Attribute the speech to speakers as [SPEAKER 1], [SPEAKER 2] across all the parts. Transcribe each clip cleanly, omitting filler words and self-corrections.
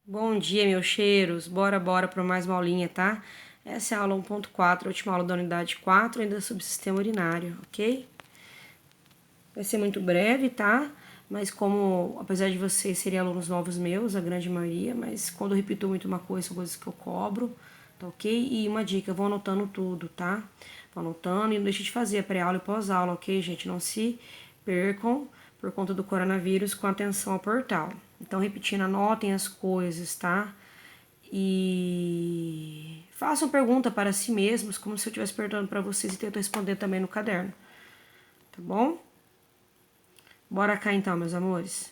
[SPEAKER 1] Bom dia, meus cheiros. Bora para mais uma aulinha, tá? Essa é a aula 1.4, a última aula da unidade 4, ainda sobre sistema urinário, ok? Vai ser muito breve, tá? Mas como, apesar de vocês serem alunos novos meus, a grande maioria, mas quando eu repito muito uma coisa, são coisas que eu cobro, tá ok? E uma dica, vão anotando tudo, tá? Vão anotando e não deixe de fazer a pré-aula e pós-aula, ok, gente? Não se percam por conta do coronavírus com atenção ao portal. Então, repetindo, anotem as coisas, tá? E façam pergunta para si mesmos, como se eu estivesse perguntando para vocês e tento responder também no caderno, tá bom? Bora cá então, meus amores.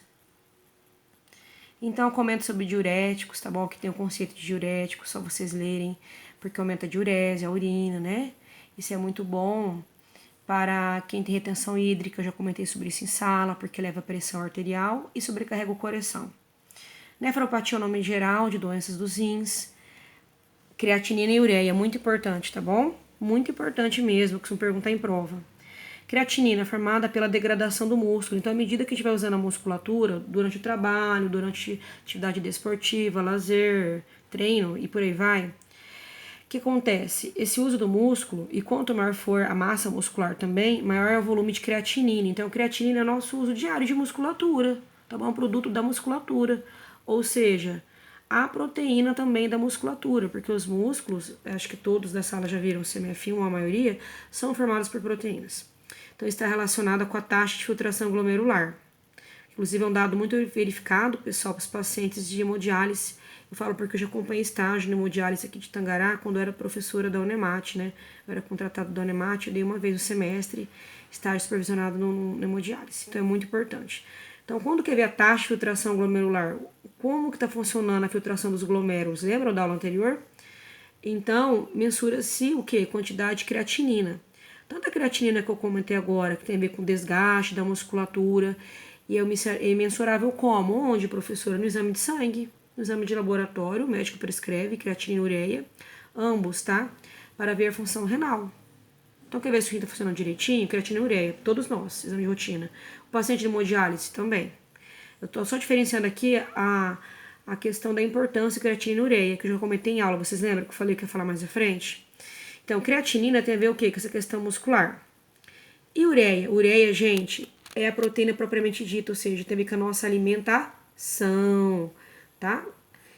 [SPEAKER 1] Então, eu comento sobre diuréticos, tá bom? Que tem o conceito de diurético, só vocês lerem, porque aumenta a diurese, a urina, né? Isso é muito bom para quem tem retenção hídrica, eu já comentei sobre isso em sala, porque leva a pressão arterial e sobrecarrega o coração. Nefropatia é o nome geral de doenças dos rins. Creatinina e ureia, muito importante, tá bom? Muito importante mesmo, que se perguntar em prova. Creatinina formada pela degradação do músculo. Então, à medida que estiver usando a musculatura, durante o trabalho, durante atividade desportiva, lazer, treino e por aí vai, o que acontece? Esse uso do músculo, e quanto maior for a massa muscular também, maior é o volume de creatinina. Então, creatinina é o nosso uso diário de musculatura, tá bom? É um produto da musculatura. Ou seja, a proteína também da musculatura, porque os músculos, acho que todos da sala já viram o CMF1, a maioria, são formados por proteínas. Então, está relacionada com a taxa de filtração glomerular. Inclusive, é um dado muito verificado, pessoal, para os pacientes de hemodiálise. Eu falo porque eu já acompanhei estágio de hemodiálise aqui de Tangará, quando eu era professora da Unemat, né? Eu era contratada da Unemat, eu dei uma vez no semestre, estágio supervisionado no hemodiálise. Então, é muito importante. Então, quando quer ver a taxa de filtração glomerular, como que está funcionando a filtração dos glomérulos? Lembram da aula anterior? Então, mensura-se o quê? Quantidade de creatinina. Tanto a creatinina que eu comentei agora, que tem a ver com desgaste da musculatura, e é mensurável como? Onde, professora? No exame de sangue, no exame de laboratório, o médico prescreve creatinina e ureia, ambos, tá? Para ver a função renal. Então, quer ver se o rim está funcionando direitinho? Creatina e ureia, todos nós, exame de rotina. O paciente de hemodiálise também. Eu estou só diferenciando aqui a questão da importância da creatinina e ureia, que eu já comentei em aula. Vocês lembram que eu falei que ia falar mais à frente? Então, creatinina tem a ver o quê? Com essa questão muscular. E ureia? Ureia, gente, é a proteína propriamente dita, ou seja, tem a ver com a nossa alimentação, tá?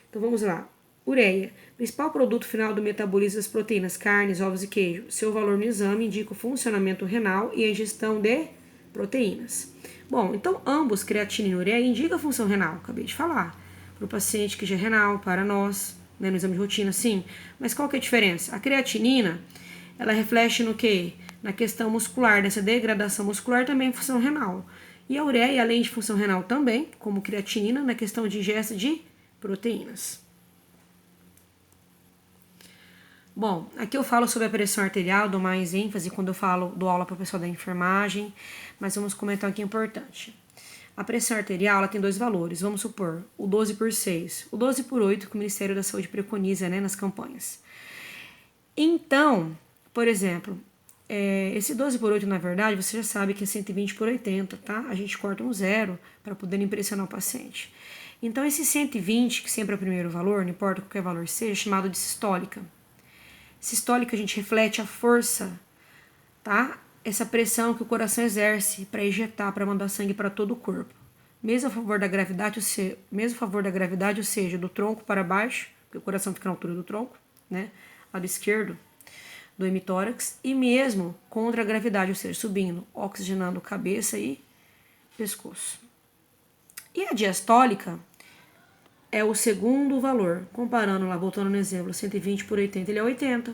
[SPEAKER 1] Então, vamos lá. Ureia, principal produto final do metabolismo das proteínas, carnes, ovos e queijo. Seu valor no exame indica o funcionamento renal e a ingestão de proteínas. Bom, então ambos, creatina e ureia, indicam a função renal, acabei de falar. Para o paciente que já é renal, para nós, né, no exame de rotina, sim. Mas qual que é a diferença? A creatinina, ela reflete no quê? Na questão muscular, dessa degradação muscular também em função renal. E a ureia, além de função renal também, como creatinina, na questão de ingesta de proteínas. Bom, aqui eu falo sobre a pressão arterial, dou mais ênfase quando eu falo, dou aula para o pessoal da enfermagem, mas vamos comentar aqui importante. A pressão arterial ela tem dois valores, vamos supor, o 12/6, o 12/8 que o Ministério da Saúde preconiza, né, nas campanhas. Então, por exemplo, esse 12/8, na verdade, você já sabe que é 120/80, tá? A gente corta um zero para poder impressionar o paciente. Então, esse 120, que sempre é o primeiro valor, não importa qualquer valor seja, é chamado de sistólica. Sistólica a gente reflete a força, tá? Essa pressão que o coração exerce para ejetar, para mandar sangue para todo o corpo. Mesmo a favor da gravidade, ou seja, do tronco para baixo, porque o coração fica na altura do tronco, né? Lado esquerdo do hemitórax, e mesmo contra a gravidade, ou seja, subindo, oxigenando cabeça e pescoço. E a diastólica é o segundo valor, comparando lá, voltando no exemplo, 120/80, ele é 80.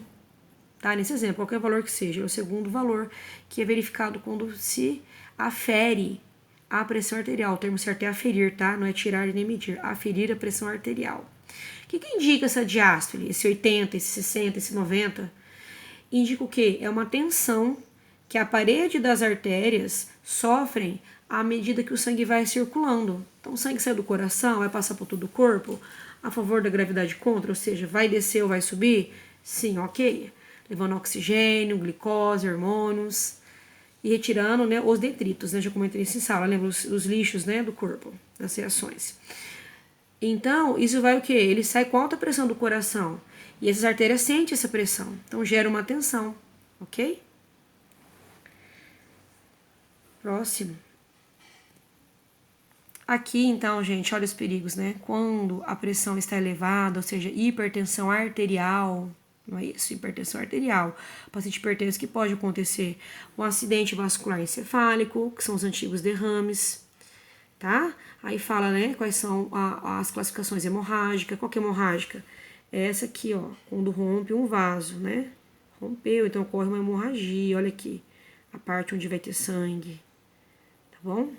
[SPEAKER 1] Tá? Nesse exemplo, qualquer valor que seja, é o segundo valor que é verificado quando se afere a pressão arterial. O termo certo é aferir, tá? Não é tirar nem medir, aferir a pressão arterial. O que indica essa diástole? Esse 80, esse 60, esse 90? Indica o quê? É uma tensão que a parede das artérias sofrem à medida que o sangue vai circulando. Então, o sangue sai do coração, vai passar por todo o corpo, a favor da gravidade contra, ou seja, vai descer ou vai subir? Sim, ok. Levando oxigênio, glicose, hormônios e retirando, né, os detritos, né? Já comentei isso em sala, lembra os lixos, né, do corpo, das reações. Então, isso vai o quê? Ele sai com alta pressão do coração. E essas artérias sentem essa pressão. Então, gera uma tensão, ok? Próximo. Aqui, então, gente, olha os perigos, né? Quando a pressão está elevada, ou seja, hipertensão arterial, não é isso? Hipertensão arterial. Paciente hipertenso, que pode acontecer? Um acidente vascular encefálico, que são os antigos derrames, tá? Aí fala, né, quais são as classificações hemorrágicas. Qual que é hemorrágica? É essa aqui, ó, quando rompe um vaso, né? Rompeu, então ocorre uma hemorragia, olha aqui, a parte onde vai ter sangue, tá bom?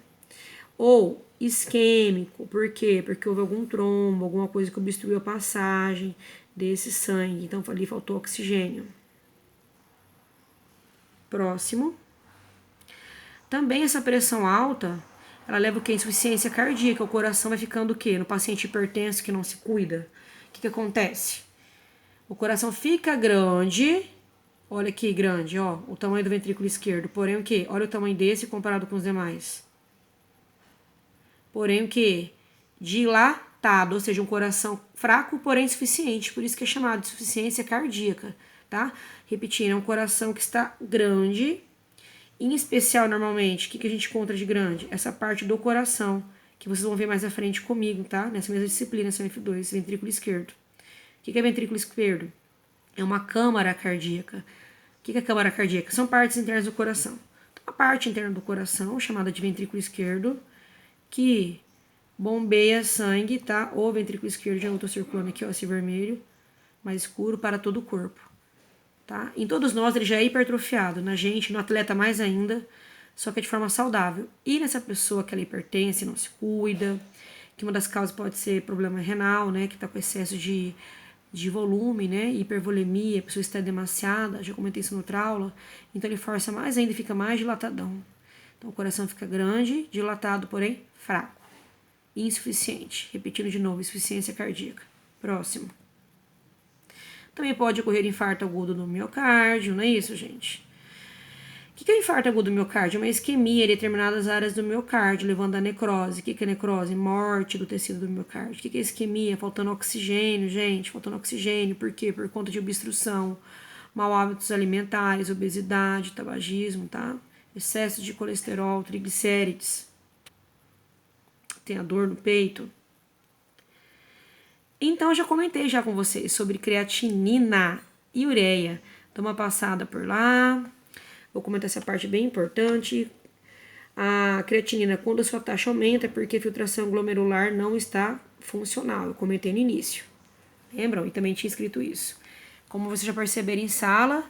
[SPEAKER 1] Ou isquêmico, por quê? Porque houve algum trombo, alguma coisa que obstruiu a passagem desse sangue, então ali faltou oxigênio. Próximo. Também essa pressão alta, ela leva o quê? Insuficiência cardíaca, o coração vai ficando o quê? No paciente hipertenso que não se cuida, o que acontece? O coração fica grande, olha aqui, grande, ó, o tamanho do ventrículo esquerdo, porém o quê? Olha o tamanho desse comparado com os demais. Porém o quê? Dilatado, ou seja, um coração fraco, porém insuficiente, por isso que é chamado de insuficiência cardíaca, tá? Repetindo, é um coração que está grande, em especial, normalmente, o que a gente encontra de grande? Essa parte do coração, que vocês vão ver mais à frente comigo, tá? Nessa mesma disciplina, F2, ventrículo esquerdo. O que é ventrículo esquerdo? É uma câmara cardíaca. O que é câmara cardíaca? São partes internas do coração. Então, a parte interna do coração, chamada de ventrículo esquerdo, que bombeia sangue, tá? O ventrículo esquerdo, já estou circulando aqui, ó, esse vermelho, mais escuro, para todo o corpo. Tá? Em todos nós ele já é hipertrofiado, na gente, no atleta mais ainda, só que é de forma saudável. E nessa pessoa que ela hipertense, não se cuida, que uma das causas pode ser problema renal, né, que está com excesso de volume, né, hipervolemia, a pessoa está demasiada, já comentei isso no outra aula, então ele força mais ainda e fica mais dilatadão. Então o coração fica grande, dilatado, porém fraco, insuficiente. Repetindo de novo, insuficiência cardíaca. Próximo. Também pode ocorrer infarto agudo do miocárdio, não é isso, gente? O que é infarto agudo do miocárdio? É uma isquemia em determinadas áreas do miocárdio, levando à necrose. O que é necrose? Morte do tecido do miocárdio. O que é isquemia? Faltando oxigênio, gente. Faltando oxigênio. Por quê? Por conta de obstrução, mau hábitos alimentares, obesidade, tabagismo, tá? Excesso de colesterol, triglicérides. Tem a dor no peito. Então, eu já comentei já com vocês sobre creatinina e ureia. Dá uma passada por lá. Vou comentar essa parte bem importante. A creatinina, quando a sua taxa aumenta, é porque a filtração glomerular não está funcional. Eu comentei no início. Lembram? E também tinha escrito isso. Como vocês já perceberam em sala,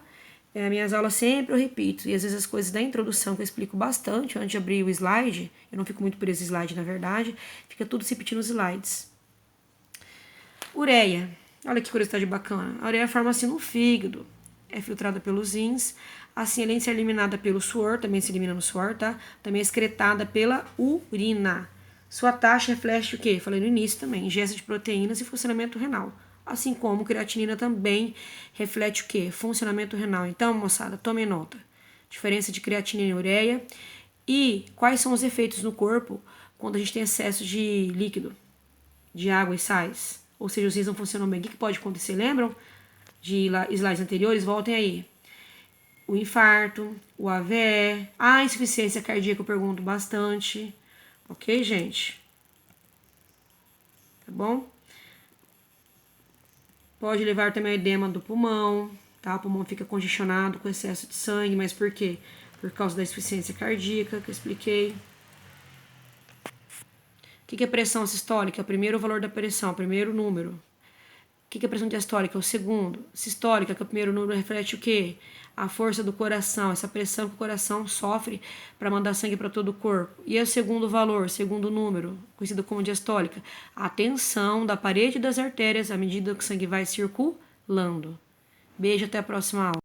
[SPEAKER 1] minhas aulas sempre eu repito. E às vezes as coisas da introdução que eu explico bastante, antes de abrir o slide, eu não fico muito preso no slide, na verdade, fica tudo se repetindo os slides. Ureia. Olha que curiosidade bacana. A ureia forma-se no fígado. É filtrada pelos rins. Assim, além de ser eliminada pelo suor, também se elimina no suor, tá? Também é excretada pela urina. Sua taxa reflete o quê? Falei no início também. Ingesta de proteínas e funcionamento renal. Assim como creatinina também reflete o quê? Funcionamento renal. Então, moçada, tomem nota. Diferença de creatinina e ureia. E quais são os efeitos no corpo quando a gente tem excesso de líquido, de água e sais? Ou seja, os rins não funcionam bem. O que pode acontecer? Lembram de slides anteriores? Voltem aí. O infarto, o AVE, a insuficiência cardíaca, eu pergunto bastante. Ok, gente? Tá bom? Pode levar também a edema do pulmão, tá? O pulmão fica congestionado com excesso de sangue, mas por quê? Por causa da insuficiência cardíaca, que eu expliquei. O que é pressão sistólica? Primeiro o valor da pressão, primeiro número. O que é pressão diastólica? O segundo. Sistólica, que é o primeiro número, reflete o quê? A força do coração, essa pressão que o coração sofre para mandar sangue para todo o corpo. E o segundo valor, segundo número, conhecido como diastólica, a tensão da parede das artérias à medida que o sangue vai circulando. Beijo, até a próxima aula.